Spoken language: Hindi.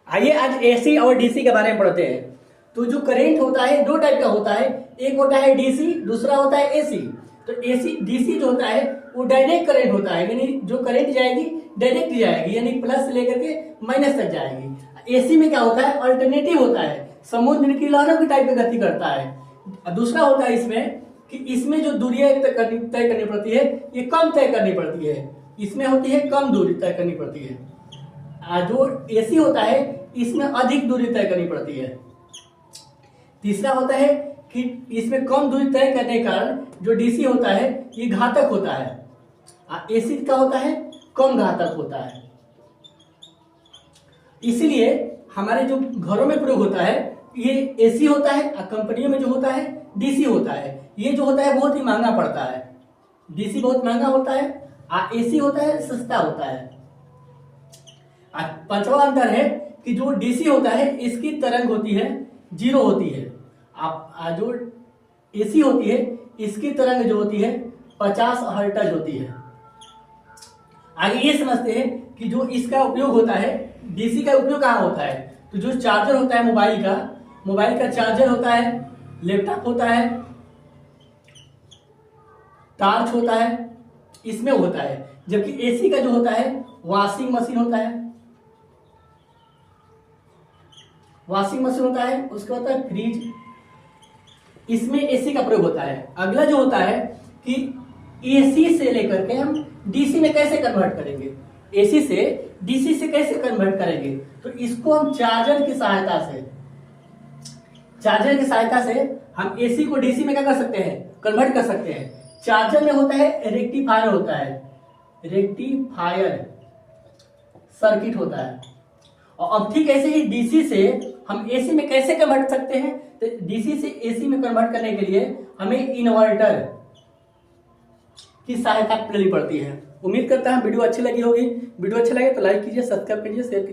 आइए आज एसी और डीसी के बारे में पढ़ते हैं। तो जो करंट होता है दो टाइप का होता है, एक होता है डीसी, दूसरा होता है एसी। तो एसी डीसी जो होता है वो डायरेक्ट करंट होता है, यानी जो करंट जाएगी डायरेक्ट जाएगी, यानी प्लस से लेकर के माइनस तक जाएगी। एसी में क्या होता है, अल्टरनेटिव होता है, समुद्र की लहरों की टाइप में गति करता है। दूसरा होता है इसमें कि इसमें जो दूरियां तय करनी पड़ती है ये कम तय करनी पड़ती है, इसमें होती है कम दूरी तय करनी पड़ती है। जो एसी होता है इसमें अधिक दूरी तय करनी पड़ती है। तीसरा होता है कि इसमें कम दूरी तय करने के कारण जो डीसी होता है ये घातक होता है, एसी का होता है कम घातक होता है। इसलिए हमारे जो घरों में प्रयोग होता है ये एसी होता है, और कंपनियों में जो होता है डीसी होता है। ये जो होता है बहुत ही महंगा पड़ता है, डीसी बहुत महंगा होता है, एसी होता है सस्ता होता है। पांचवा अंतर है कि जो डीसी होता है इसकी तरंग होती है जीरो होती है, जो एसी होती है इसकी तरंग जो होती है 50 हर्ट्ज होती है। आगे ये समझते हैं कि जो इसका उपयोग होता है, डीसी का उपयोग कहाँ होता है। तो जो चार्जर होता है मोबाइल का चार्जर होता है, लैपटॉप होता है, टॉर्च होता है, इसमें होता है। जबकि एसी का जो होता है वॉशिंग मशीन होता है, उसका होता है फ्रिज, इसमें एसी का प्रयोग होता है। अगला जो होता है कि एसी से लेकर के हम डीसी में कैसे कन्वर्ट करेंगे, एसी से डीसी से कैसे कन्वर्ट करेंगे। तो इसको हम चार्जर की सहायता से हम एसी को डीसी में क्या कर सकते हैं, कन्वर्ट कर सकते हैं। चार्जर में होता है रेक्टिफायर सर्किट होता है। और अब ठीक ऐसे ही डीसी से हम एसी में कैसे कन्वर्ट सकते हैं। तो डीसी से एसी में कन्वर्ट करने के लिए हमें इन्वर्टर की सहायता लेनी पड़ती है। उम्मीद करता हूं वीडियो अच्छी लगी होगी। वीडियो अच्छी लगे तो लाइक कीजिए, सब्सक्राइब कीजिए, शेयर कीजिए।